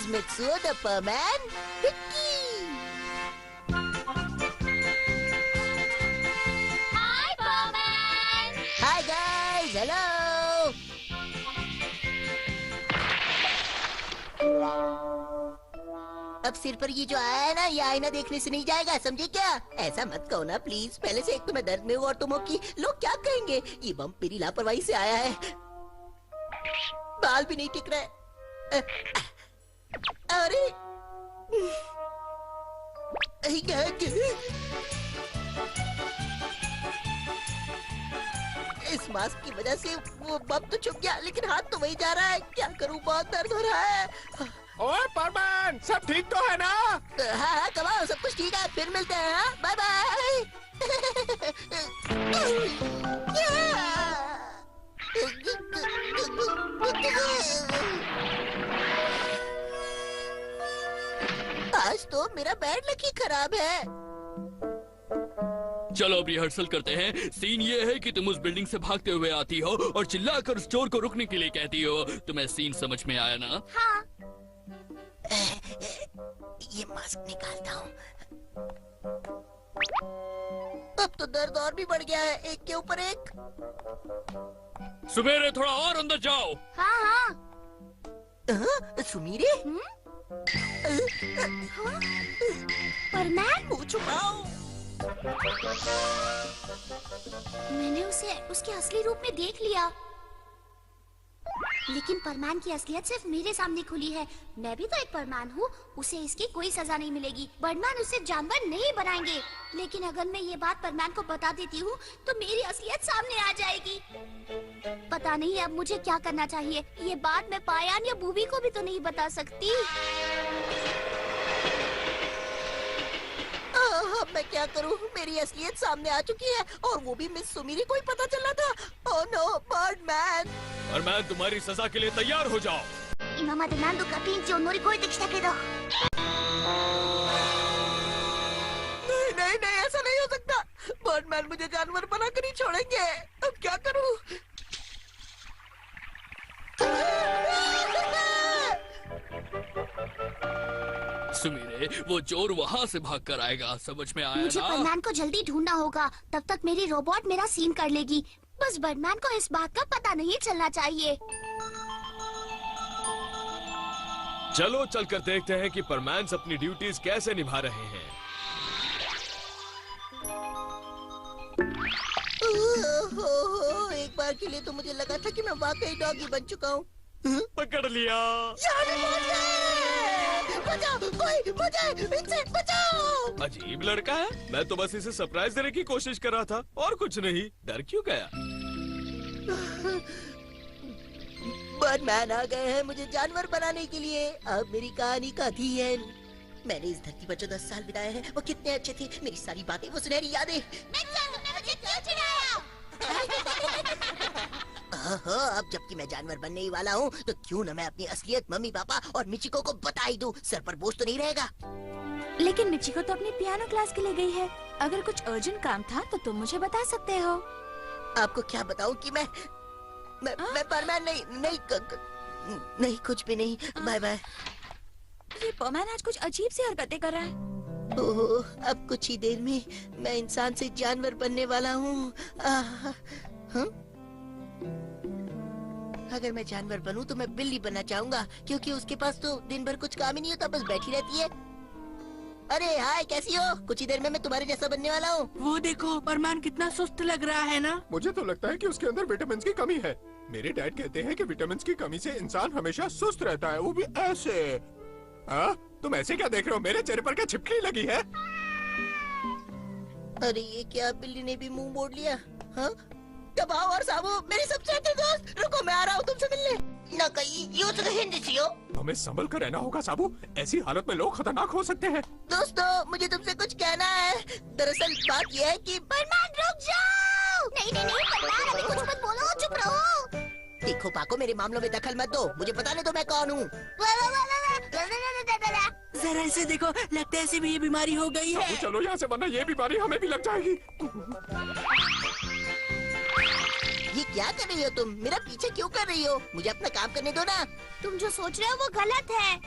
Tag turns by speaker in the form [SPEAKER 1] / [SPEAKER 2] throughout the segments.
[SPEAKER 1] is Mitsuo the Furman.
[SPEAKER 2] Hi, Furman!
[SPEAKER 1] Hi guys, hello. अब सिर पर ये जो आया है ना, ये आईना देखने से नहीं जाएगा, समझे क्या? ऐसा मत कहो ना प्लीज। पहले से एक तो मैं दर्द में हूँ और तुम हो कि लोग क्या कहेंगे? ये बम मेरी लापरवाही से आया है। बाल भी नहीं टिक रहे। अरे इस मास्क की वजह से वो बम तो छुप गया, लेकिन हाथ तो वही जा रहा है। क्या करूं, बहुत दर्द हो रहा है।
[SPEAKER 3] ओए परमान, सब ठीक तो है ना?
[SPEAKER 1] हाँ हाँ कमाल, सब कुछ ठीक है। फिर मिलते हैं। हाँ बाय बाय। आज तो मेरा बैड लक ही खराब है।
[SPEAKER 4] चलो अब रिहर्सल करते हैं। सीन ये है कि तुम उस बिल्डिंग से भागते हुए आती हो और चिल्लाकर स्टोर को रुकने के लिए कहती हो। तुम्हें सीन समझ में आया ना?
[SPEAKER 2] हाँ।
[SPEAKER 1] ये मास्क निकालता हूँ। अब तो दर्द और भी बढ़ गया है, एक के ऊपर एक।
[SPEAKER 4] सुमेरे थोड़ा और अंदर जाओ।
[SPEAKER 2] हाँ हाँ।
[SPEAKER 1] सुमीरे?
[SPEAKER 2] फरमान?
[SPEAKER 1] मुँह छुपाओ।
[SPEAKER 2] मैंने उसे उसके असली रूप में देख लिया, लेकिन परमान की असलियत सिर्फ मेरे सामने खुली है। मैं भी तो एक परमान हूँ, उसे इसकी कोई सजा नहीं मिलेगी। बर्डमान उसे जानवर नहीं बनाएंगे, लेकिन अगर मैं ये बात परमान को बता देती हूँ तो मेरी असलियत सामने आ जाएगी। पता नहीं अब मुझे क्या करना चाहिए। ये बात मैं पायान या बूबी को भी तो नहीं बता सकती।
[SPEAKER 1] अब मैं क्या करूं? मेरी असलियत सामने आ चुकी है और वो भी मिस सुमीरी को ही पता चला था। Oh no, Birdman!
[SPEAKER 3] परमान, तुम्हारी सजा के लिए तैयार हो जाओ।
[SPEAKER 2] 今まで何度かピンチを乗り越えてきたけど。
[SPEAKER 1] नहीं नहीं नहीं, ऐसा नहीं हो सकता। बर्डमैन मुझे जानवर बनाकर नहीं छोड़ेंगे। अब क्या करूं?
[SPEAKER 4] सुमीरे, वो चोर वहाँ से भाग कर आएगा, समझ में आया
[SPEAKER 2] मुझे
[SPEAKER 4] ना?
[SPEAKER 2] बर्डमैन को जल्दी ढूंढना होगा, तब तक मेरी रोबोट मेरा सीन कर लेगी। बस बर्डमैन को इस बात का पता नहीं चलना चाहिए।
[SPEAKER 3] चलो चलकर देखते हैं कि परमान अपनी ड्यूटीज कैसे निभा रहे हैं।
[SPEAKER 1] एक बार के लिए तो मुझे लगा था कि मैं वाकई डॉगी बन चुका हूँ।
[SPEAKER 3] पकड़ लिया।
[SPEAKER 1] बचाओ, कोई मुझे इनसे बचाओ।
[SPEAKER 3] अजीब लड़का है। मैं तो बस इसे सरप्राइज देने की कोशिश कर रहा था और कुछ नहीं। डर क्यों गया?
[SPEAKER 1] बर्डमैन आ गए हैं मुझे जानवर बनाने के लिए। अब मेरी कहानी का दी है। मैंने इस धरती पर जो 10 साल बिताए हैं वो कितने अच्छे थे। मेरी सारी बातें, वो सुनहरी यादें। अब जबकि मैं जानवर बनने ही वाला हूँ तो क्यों न मैं अपनी असलियत मम्मी पापा और मिचिको को बता ही दूं। सर पर बोझ तो नहीं रहेगा।
[SPEAKER 5] लेकिन मिचिको तो अपनी पियानो क्लास के लिए गई है। अगर कुछ अर्जेंट काम था तो तुम मुझे बता सकते हो।
[SPEAKER 1] आपको क्या बताऊं कि मैं परमान नहीं कुछ भी नहीं। Bye bye.
[SPEAKER 5] ये परमान आज कुछ अजीब सी हरकतें कर रहा है।
[SPEAKER 1] ओह, अब कुछ ही देर में मैं इंसान से जानवर बनने वाला हूँ। अगर मैं जानवर बनूं तो मैं बिल्ली बनना चाहूंगा, क्योंकि उसके पास तो दिन भर कुछ काम ही नहीं होता, बस बैठी रहती है। अरे हाय, कैसी हो? कुछ ही देर में मैं तुम्हारे जैसा बनने वाला हूँ।
[SPEAKER 6] वो देखो, परमान कितना सुस्त लग रहा है ना?
[SPEAKER 7] मुझे तो लगता है कि उसके अंदर विटामिन की कमी है। मेरे डैड कहते हैं कि विटामिन की कमी से इंसान हमेशा सुस्त रहता है, वो भी ऐसे। हाँ, तुम ऐसे क्या देख रहे हो? मेरे चेहरे पर क्या छिपकली लगी है?
[SPEAKER 1] अरे ये क्या, बिल्ली ने भी मुंह मोड़ लिया। हाँ, दबाओ और साबू, मेरी सबसे अच्छी दोस्त। रुको, मैं आ रहा हूँ तुमसे मिलने। ना कहीं यो तो हिंदी हो।
[SPEAKER 7] हमें संभल कर रहना होगा साबू, ऐसी हालत में लोग खतरनाक हो सकते हैं।
[SPEAKER 1] दोस्तों, मुझे तुमसे कुछ कहना है। दरअसल बात यह है कि
[SPEAKER 2] परमान रुक जाओ। नहीं नहीं नहीं परमान, अभी कुछ मत बोलो, चुप रहो।
[SPEAKER 1] देखो पाको, मेरे मामलों में दखल मत दो। मुझे बताने दो मैं कौन हूँ।
[SPEAKER 6] जरा इसे देखो, लगता है इसे भी ये बीमारी हो गई है।
[SPEAKER 7] साबू चलो यहाँ से, वरना ये बीमारी हमें भी लग जाएगी।
[SPEAKER 1] ये क्या कर रही हो तुम? मेरा पीछे क्यों कर रही हो? मुझे अपना काम करने दो ना।
[SPEAKER 2] तुम जो सोच रहे हो वो गलत है।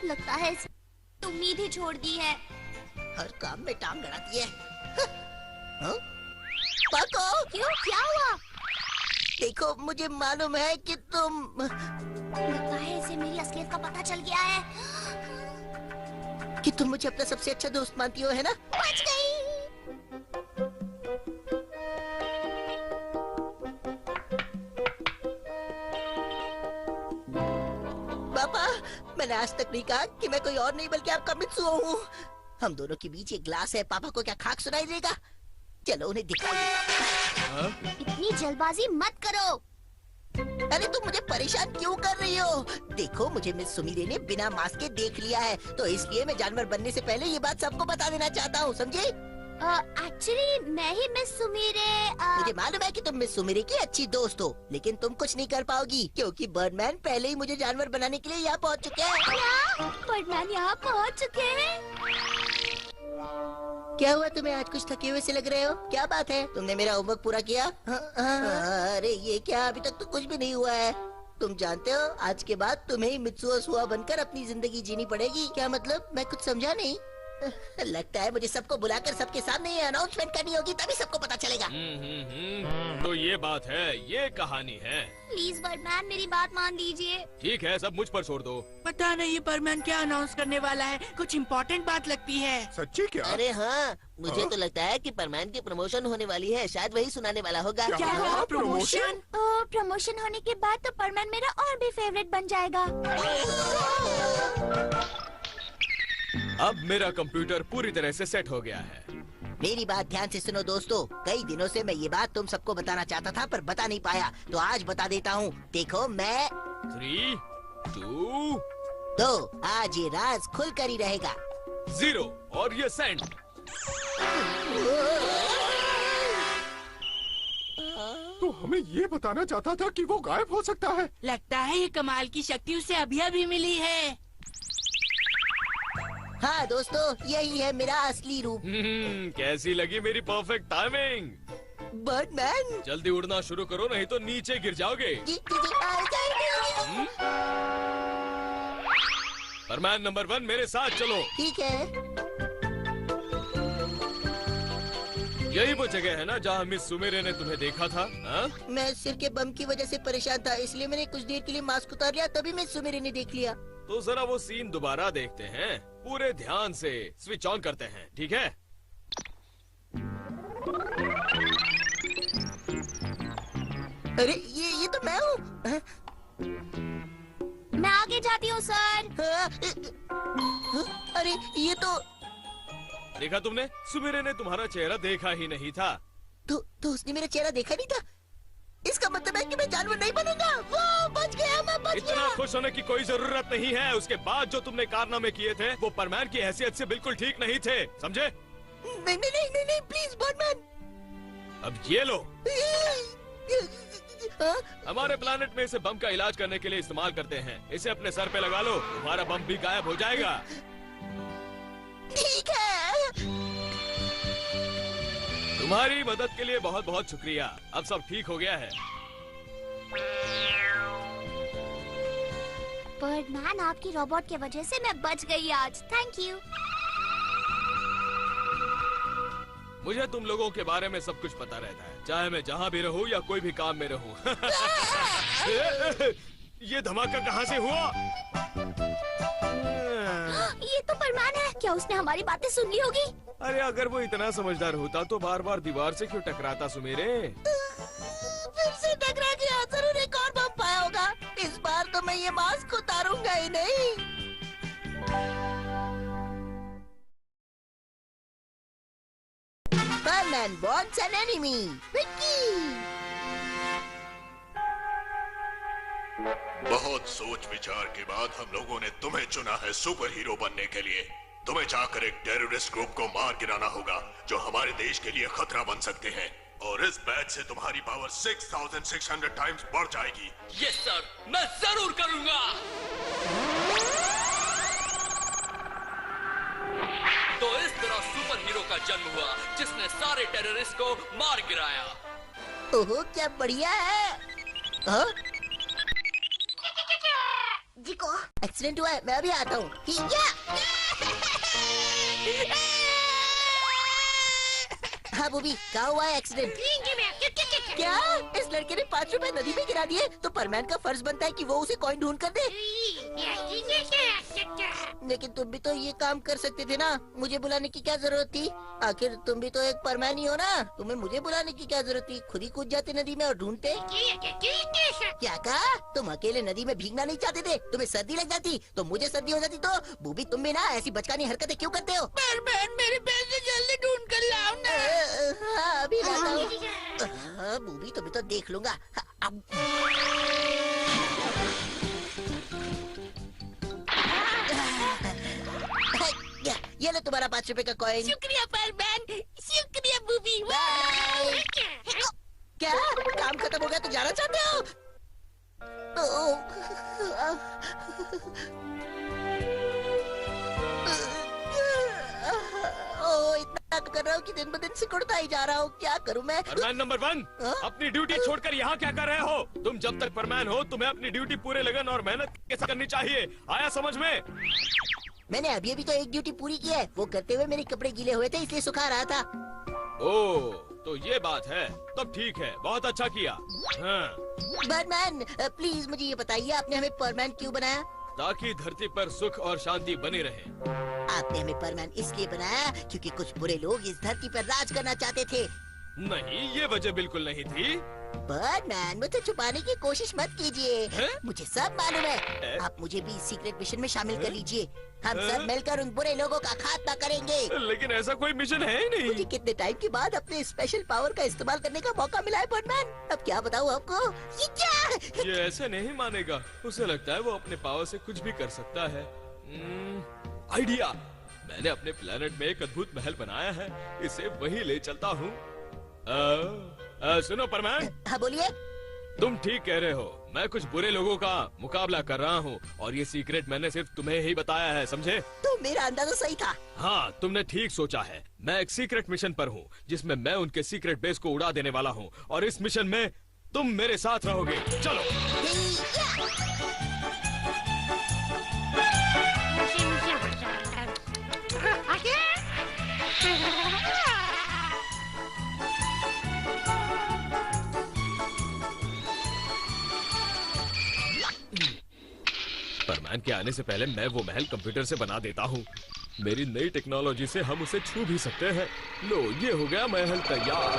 [SPEAKER 2] लगता है इसने उम्मीद ही छोड़ दी है।
[SPEAKER 1] हर काम में टांग अड़ाती है। हाँ? पाको,
[SPEAKER 2] क्यों, क्या हुआ?
[SPEAKER 1] देखो मुझे मालूम है कि तुम
[SPEAKER 2] लगता है इसे मेरी असलियत का पता चल गया है।
[SPEAKER 1] कि तुम मुझे अपना सबसे अच्छा दोस्त मानती हो, है ना?
[SPEAKER 2] बच गई।
[SPEAKER 1] पापा, मैंने आज तक नहीं कहा कि मैं कोई और नहीं बल्कि आपका मित्सुओ हूँ। हम दोनों के बीच एक ग्लास है, पापा को क्या खाक सुनाई देगा? चलो उन्हें दिखाओ।
[SPEAKER 2] इतनी जल्दबाजी मत करो।
[SPEAKER 1] अरे तुम मुझे परेशान क्यों कर रही हो? देखो मुझे मिस सुमीरे ने बिना मास्क के देख लिया है, तो इसलिए मैं जानवर बनने से पहले ये बात सबको बता देना चाहता हूँ, समझे?
[SPEAKER 2] एक्चुअली मैं ही मिस सुमीरे।
[SPEAKER 1] मुझे मालूम है कि तुम मिस सुमीरे की अच्छी दोस्त हो, लेकिन तुम कुछ नहीं कर पाओगी क्योंकि बर्डमैन पहले ही मुझे जानवर बनाने के लिए यहाँ पहुँच चुके हैं।
[SPEAKER 2] क्या? बर्डमैन यहाँ पहुँच चुके हैं?
[SPEAKER 1] क्या हुआ, तुम्हें आज कुछ थके हुए से लग रहे हो? क्या बात है, तुमने मेरा होमवर्क पूरा किया? अरे ये क्या, अभी तक तो कुछ भी नहीं हुआ है। तुम जानते हो आज के बाद तुम्हें ही मित्सुओ सुआ बनकर अपनी जिंदगी जीनी पड़ेगी। क्या मतलब? मैं कुछ समझा नहीं। लगता है मुझे सबको बुलाकर सबके सामने ये अनाउंसमेंट करनी होगी, तभी सबको पता चलेगा।
[SPEAKER 3] तो ये बात है, ये कहानी है।
[SPEAKER 2] प्लीज बर्डमैन मेरी बात मान लीजिए।
[SPEAKER 3] ठीक है, सब मुझ पर छोड़ दो।
[SPEAKER 6] पता नहीं ये परमैन क्या अनाउंस करने वाला है, कुछ इम्पोर्टेंट बात लगती है।
[SPEAKER 7] सच्ची क्या?
[SPEAKER 1] अरे हाँ, मुझे तो लगता है कि परमैन की प्रमोशन होने वाली है, शायद वही सुनाने वाला होगा।
[SPEAKER 7] क्या कहा? प्रमोशन?
[SPEAKER 2] प्रमोशन होने के बाद तो परमैन मेरा और भी फेवरेट बन जाएगा।
[SPEAKER 3] अब मेरा कंप्यूटर पूरी तरह से सेट हो गया है।
[SPEAKER 1] मेरी बात ध्यान से सुनो दोस्तों, कई दिनों से मैं ये बात तुम सबको बताना चाहता था पर बता नहीं पाया, तो आज बता देता हूँ। देखो मैं
[SPEAKER 3] 3, 2,
[SPEAKER 1] तो आज ये राज खुलकर ही रहेगा।
[SPEAKER 3] 0 और ये सेंड।
[SPEAKER 7] तो हमें ये बताना चाहता था कि वो गायब हो सकता है।
[SPEAKER 6] लगता है ये कमाल की शक्ति उसे अभी अभी मिली है।
[SPEAKER 1] हाँ दोस्तों, यही है मेरा असली रूप।
[SPEAKER 3] कैसी लगी मेरी परफेक्ट टाइमिंग?
[SPEAKER 1] बर्डमैन
[SPEAKER 3] जल्दी उड़ना शुरू करो, नहीं तो नीचे गिर जाओगे। परमैन नंबर 1 मेरे साथ चलो।
[SPEAKER 1] ठीक है।
[SPEAKER 3] यही वो जगह है ना जहाँ मिस सुमेरे ने तुम्हें देखा था? हा?
[SPEAKER 1] मैं सिर के बम की वजह से परेशान था, इसलिए मैंने कुछ देर के लिए मास्क उतार लिया, तभी मिस सुमेरे ने देख लिया।
[SPEAKER 3] तो जरा वो सीन दोबारा देखते हैं, पूरे ध्यान से स्विच ऑन करते हैं, ठीक है?
[SPEAKER 1] अरे ये तो मैं हूँ।
[SPEAKER 2] मैं आगे जाती हूँ सर।
[SPEAKER 1] अरे ये तो
[SPEAKER 3] देखा तुमने? सुमेरे ने तुम्हारा चेहरा देखा ही नहीं था।
[SPEAKER 1] तो उसने मेरा चेहरा देखा नहीं था? इसका मतलब है कि मैं जानवर नहीं बनूंगा। वो बच गया, मैं बच गया।
[SPEAKER 3] इतना खुश होने की कोई जरूरत नहीं है। उसके बाद जो तुमने कारनामे किए थे वो परमैन की हैसियत से बिल्कुल ठीक नहीं थे, समझे?
[SPEAKER 1] नहीं नहीं नहीं नहीं, नहीं प्लीज बर्डमैन।
[SPEAKER 3] अब ये लो, हमारे प्लानेट में इसे बम का इलाज करने के लिए इस्तेमाल करते हैं। इसे अपने सर पे लगा लो, तुम्हारा बम भी गायब हो जाएगा।
[SPEAKER 1] ठीक है।
[SPEAKER 3] तुम्हारी मदद के लिए बहुत बहुत शुक्रिया। अब सब ठीक हो गया है।
[SPEAKER 2] बर्डमैन, आपकी रोबोट के वजह से मैं बच गई आज। Thank you.
[SPEAKER 3] मुझे तुम लोगों के बारे में सब कुछ पता रहता है, चाहे मैं जहाँ भी रहूँ या कोई भी काम में रहूँ। ये धमाका कहाँ से हुआ?
[SPEAKER 2] ये तो परमान है। क्या उसने हमारी बातें सुन ली होगी?
[SPEAKER 3] अरे अगर वो इतना समझदार होता तो बार बार दीवार से क्यों टकराता सुमेरे?
[SPEAKER 1] फिर से टकरा गया, जरूर एक और बम पाया होगा। इस बार तो मैं ये मास्क उतारूंगा ही नहीं। Batman wants an enemy. Vicky.
[SPEAKER 8] बहुत सोच विचार के बाद हम लोगों ने तुम्हें चुना है सुपर हीरो बनने के लिए। तुम्हें जाकर एक टेररिस्ट ग्रुप को मार गिराना होगा जो हमारे देश के लिए खतरा बन सकते हैं, और इस बैच से तुम्हारी पावर 6600 टाइम्स बढ़ जाएगी।
[SPEAKER 4] यस सर, मैं जरूर करूंगा। तो इस तरह सुपर हीरो का जन्म हुआ जिसने सारे टेररिस्ट को मार गिराया।
[SPEAKER 1] ओहो क्या बढ़िया है। हाँ?
[SPEAKER 2] जिको
[SPEAKER 1] एक्सीडेंट हुआ है, मैं अभी आता हूँ। हाँ बूबी, कहाँ हुआ है एक्सीडेंट? क्या इस लड़के ने 5 रुपए नदी में गिरा दिए? तो परमैन का फर्ज बनता है कि वो उसे कॉइन ढूंढ कर दे। लेकिन तुम भी तो ये काम कर सकते थे ना, मुझे बुलाने की क्या जरूरत थी? आखिर तुम भी तो एक परमैन ही हो ना, तुम्हें मुझे बुलाने की क्या जरूरत थी? खुद ही कूद जाते नदी में और ढूंढते। क्या कहा? तुम अकेले नदी में भीगना नहीं चाहते थे? तुम्हें सर्दी लग जाती तो मुझे सर्दी हो जाती। तो बूबी तुम भी ना ऐसी बचकानी हरकतें क्यों करते हो?
[SPEAKER 6] परमैन मेरे पैसे जल्दी ढूंढ कर लाओ ना।
[SPEAKER 1] हाँ अभी लाता हूँ। हाँ बूबी तुम्हें तो देख लूंगा। ये लो तुम्हारा 5 रुपए का कॉइन।
[SPEAKER 6] शुक्रिया परमैन, शुक्रिया बूबी।
[SPEAKER 1] क्या काम खत्म हो गया तो जाना चाहते हो? इतना कर रहा हूँ कि दिन ब दिन सिकुड़ता ही जा रहा हूँ। क्या करूँ मैं?
[SPEAKER 3] परमैन नंबर 1, अपनी ड्यूटी छोड़कर यहाँ क्या कर रहे हो? तुम जब तक परमैन हो तुम्हें अपनी ड्यूटी पूरे लगन और मेहनत के साथ करनी चाहिए। आया समझ में?
[SPEAKER 1] मैंने अभी तो एक ड्यूटी पूरी की है। वो करते हुए मेरे कपड़े गीले हुए थे इसलिए सुखा रहा था।
[SPEAKER 3] ओह तो ये बात है, तब ठीक है, बहुत अच्छा किया। हाँ।
[SPEAKER 1] परमैन प्लीज मुझे ये बताइए, आपने हमें परमैन क्यों बनाया?
[SPEAKER 3] ताकि धरती पर सुख और शांति बनी रहे।
[SPEAKER 1] आपने हमें परमैन इसलिए बनाया क्योंकि कुछ बुरे लोग इस धरती पर राज करना चाहते थे।
[SPEAKER 3] नहीं, ये वजह बिल्कुल नहीं थी।
[SPEAKER 1] परमैन मुझे छुपाने की कोशिश मत कीजिए,
[SPEAKER 3] हैं?
[SPEAKER 1] मुझे सब मालूम है। आप मुझे भी सीक्रेट मिशन में शामिल कर लीजिए। हम सब मिलकर उन बुरे लोगों का खात्मा करेंगे।
[SPEAKER 3] लेकिन ऐसा कोई मिशन है ही नहीं।
[SPEAKER 1] मुझे कितने टाइम के बाद अपने स्पेशल पावर का इस्तेमाल करने का मौका मिला है परमैन। अब क्या बताऊँ आपको? ये क्या?
[SPEAKER 3] ये ऐसे नहीं मानेगा। उसे लगता है वो अपने पावर से कुछ भी कर सकता है। आइडिया! मैंने अपने प्लेनेट में एक अद्भुत महल बनाया है, इसे वहीं ले चलता हूँ। सुनो परमैन।
[SPEAKER 1] हाँ बोलिए।
[SPEAKER 3] तुम ठीक कह रहे हो, मैं कुछ बुरे लोगों का मुकाबला कर रहा हूँ और ये सीक्रेट मैंने सिर्फ तुम्हें ही बताया है, समझे?
[SPEAKER 1] तो मेरा अंदाजा सही था।
[SPEAKER 3] हाँ, तुमने ठीक सोचा है। मैं एक सीक्रेट मिशन पर हूँ जिसमें मैं उनके सीक्रेट बेस को उड़ा देने वाला हूँ और इस मिशन में तुम मेरे साथ रहोगे। चलो। परमैन के आने से पहले मैं वो महल कंप्यूटर से बना देता हूँ। मेरी नई टेक्नोलॉजी से हम उसे छू भी सकते हैं। लो, ये हो गया महल तैयार।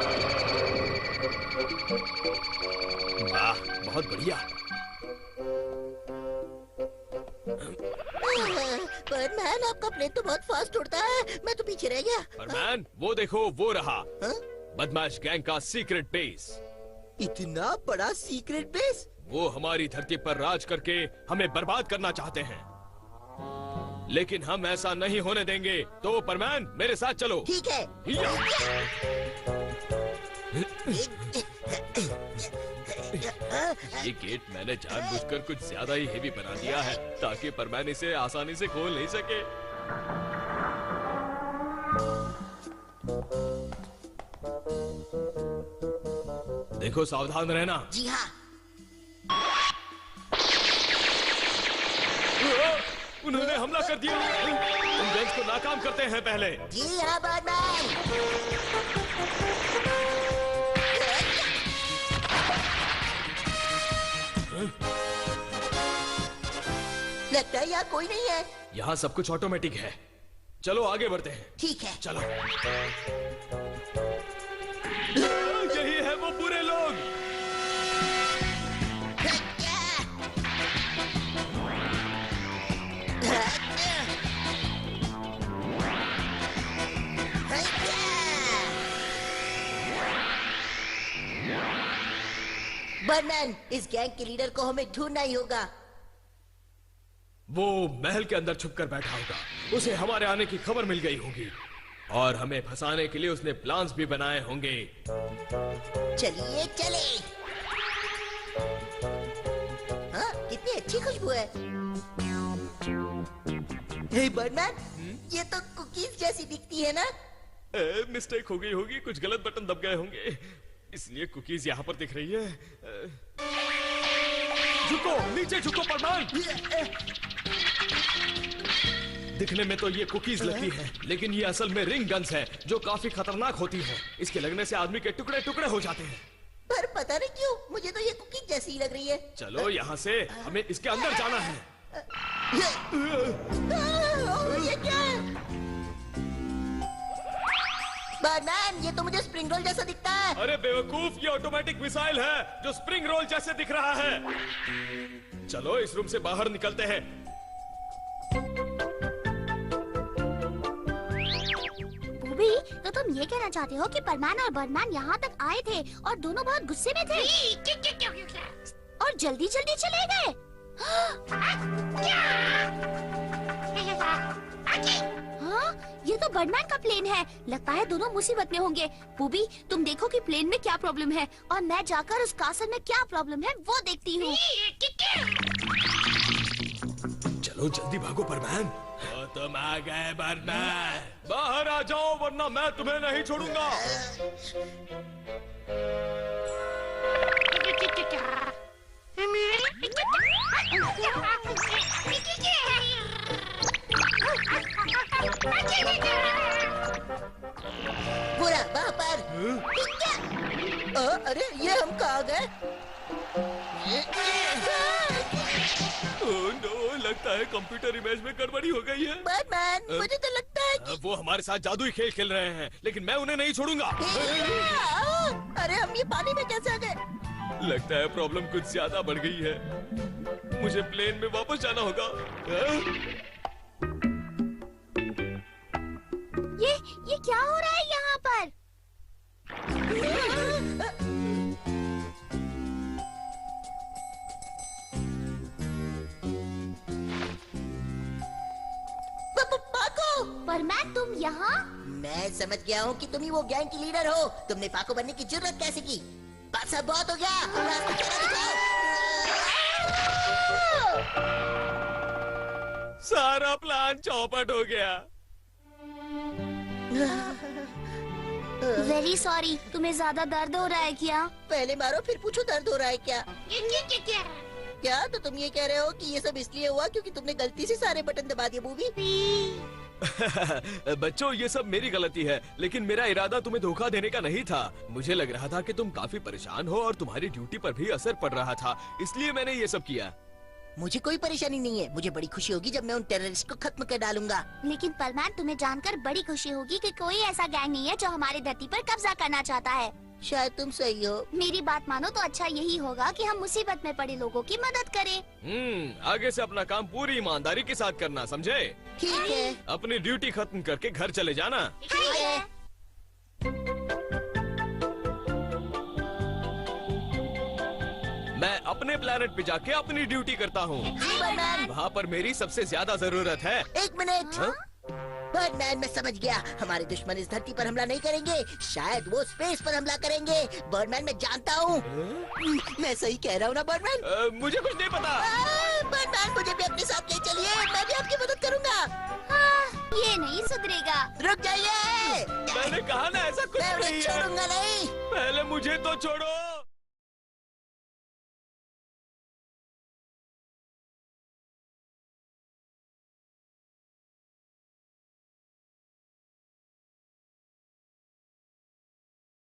[SPEAKER 3] वाह, बहुत बढ़िया।
[SPEAKER 1] परमैन आपका प्लेन तो बहुत फास्ट उड़ता है, मैं तो पीछे रह गया।
[SPEAKER 3] परमैन वो देखो, वो रहा बदमाश गैंग का सीक्रेट बेस।
[SPEAKER 1] इतना बड़ा सीक्रेट बेस?
[SPEAKER 3] वो हमारी धरती पर राज करके हमें बर्बाद करना चाहते हैं, लेकिन हम ऐसा नहीं होने देंगे। तो परमैन मेरे साथ चलो।
[SPEAKER 1] ठीक है।
[SPEAKER 3] ये गेट मैंने जानबूझकर कुछ ज्यादा ही हेवी बना दिया है ताकि परमैन इसे आसानी से खोल नहीं सके। देखो, सावधान रहना।
[SPEAKER 1] जी हाँ।
[SPEAKER 3] उन्होंने हमला कर दिया। उन गैंग्स को नाकाम करते हैं पहले।
[SPEAKER 1] जी हाँ बैटमैन। लगता है यहाँ कोई नहीं है।
[SPEAKER 3] यहाँ सब कुछ ऑटोमेटिक है। चलो आगे बढ़ते हैं।
[SPEAKER 1] ठीक है।
[SPEAKER 3] चलो। यही है वो बुरे लोग।
[SPEAKER 1] बर्नमैन, इस गैंग के लीडर को हमें ढूंढना ही होगा।
[SPEAKER 3] वो महल के अंदर छुपकर बैठा होगा। उसे हमारे आने की खबर मिल गई होगी और हमें फंसाने के लिए उसने प्लान्स भी बनाए होंगे।
[SPEAKER 1] चलिए चले। हाँ, कितनी अच्छी खुशबू है। हे बर्नमैन, ये तो कुकीज जैसी दिखती है ना?
[SPEAKER 3] मिस्टेक हो गई होगी, कुछ गलत बटन दब गए होंगे, इसलिए कुकीज यहाँ पर दिख रही है। झुको, नीचे झुको परमान। दिखने में तो ये कुकीज लगती है, लेकिन ये असल में रिंग गन्स है जो काफी खतरनाक होती है। इसके लगने से आदमी के टुकड़े टुकड़े हो जाते हैं।
[SPEAKER 1] पर पता नहीं क्यों मुझे तो ये कुकी जैसी ही लग रही है।
[SPEAKER 3] चलो यहाँ से, हमें इसके अंदर जाना है।
[SPEAKER 1] ये क्या है? बर्डमैन, ये तो मुझे स्प्रिंग रोल जैसा दिखता है।
[SPEAKER 3] अरे बेवकूफ, ये ऑटोमेटिक मिसाइल है जो स्प्रिंग रोल जैसे दिख रहा है। चलो इस रूम से बाहर निकलते हैं।
[SPEAKER 2] बूबी, तो तुम ये कहना चाहते हो कि परमान और बर्डमैन यहाँ तक आए थे और दोनों बहुत गुस्से में थे और जल्दी जल्दी चले गए। हाँ, ये तो बर्डमैन का प्लेन है। लगता है दोनों मुसीबत में होंगे। बूबी, तुम देखो कि प्लेन में क्या प्रॉब्लम है और मैं जाकर उस कासल में क्या प्रॉब्लम है वो देखती हूँ।
[SPEAKER 3] चलो जल्दी भागो परमान। तो तुम आ गए बर्डमैन, बाहर आ जाओ वरना मैं तुम्हें नहीं छोड़ूंगा।
[SPEAKER 1] पूरा वहाँ पर। अरे ये हम कहाँ गए?
[SPEAKER 3] ओह नो, लगता है कंप्यूटर इमेज में गड़बड़ी हो गई है।
[SPEAKER 1] बर्डमैन, मुझे तो लगता है कि
[SPEAKER 3] वो हमारे साथ जादुई खेल खेल रहे हैं, लेकिन मैं उन्हें नहीं छोड़ूंगा।
[SPEAKER 1] अरे हम ये पानी में कैसे आ गए?
[SPEAKER 3] लगता है प्रॉब्लम कुछ ज्यादा बढ़ गई है। मुझे प्लेन में वापस जाना होगा।
[SPEAKER 2] ये क्या हो रहा है यहाँ पर?
[SPEAKER 1] पाको,
[SPEAKER 2] परमैन, तुम यहाँ?
[SPEAKER 1] मैं समझ गया हूँ कि तुम ही वो गैंग की लीडर हो। तुमने पाको बनने की जरूरत कैसे की? बात सब बहुत हो गया। अब रास्ता चला दिखाओ।
[SPEAKER 3] सारा प्लान चौपट हो गया।
[SPEAKER 2] Very sorry. तुम्हें ज्यादा दर्द हो रहा है क्या?
[SPEAKER 1] पहले मारो फिर पूछो दर्द हो रहा है क्या? क्या तो तुम ये कह रहे हो कि ये सब इसलिए हुआ क्योंकि तुमने गलती से सारे बटन दबा दिए बूबी?
[SPEAKER 3] बच्चों, ये सब मेरी गलती है, लेकिन मेरा इरादा तुम्हें धोखा देने का नहीं था। मुझे लग रहा था कि तुम काफी परेशान हो और तुम्हारी ड्यूटी पर भी असर पड़ रहा था, इसलिए मैंने ये सब किया।
[SPEAKER 1] मुझे कोई परेशानी नहीं है। मुझे बड़ी खुशी होगी जब मैं उन टेररिस्ट को खत्म कर डालूंगा।
[SPEAKER 2] लेकिन परमैन, तुम्हें जानकर बड़ी खुशी होगी कि कोई ऐसा गैंग नहीं है जो हमारी धरती पर कब्जा करना चाहता है।
[SPEAKER 1] शायद तुम सही हो।
[SPEAKER 2] मेरी बात मानो तो अच्छा यही होगा कि हम मुसीबत में पड़े लोगों की मदद करें।
[SPEAKER 3] आगे से अपना काम पूरी ईमानदारी के साथ करना, समझे?
[SPEAKER 1] ठीक है।
[SPEAKER 3] अपनी ड्यूटी खत्म करके घर चले जाना।
[SPEAKER 1] ठीक है।
[SPEAKER 3] मैं अपने प्लेनेट पे जाके अपनी ड्यूटी करता हूँ। वहाँ पर मेरी सबसे ज्यादा जरूरत है।
[SPEAKER 1] एक मिनट।
[SPEAKER 3] हाँ?
[SPEAKER 1] बर्डमैन, मैं समझ गया। हमारे दुश्मन इस धरती पर हमला नहीं करेंगे, शायद वो स्पेस पर हमला करेंगे। बर्डमैन, मैं जानता हूँ। मैं सही कह रहा हूँ ना बर्डमैन?
[SPEAKER 3] मुझे कुछ नहीं पता।
[SPEAKER 1] बर्डमैन, मुझे भी अपने साथ ले चलिए, मैं भी आपकी मदद करूँगा।
[SPEAKER 2] ये नहीं सुधरेगा।
[SPEAKER 1] रुक जाइए।
[SPEAKER 3] मैंने कहा ना ऐसा कुछ
[SPEAKER 1] मैं उन्हें
[SPEAKER 3] नहीं है।
[SPEAKER 1] छोड़ूंगा नहीं।
[SPEAKER 3] पहले मुझे तो छोड़ो।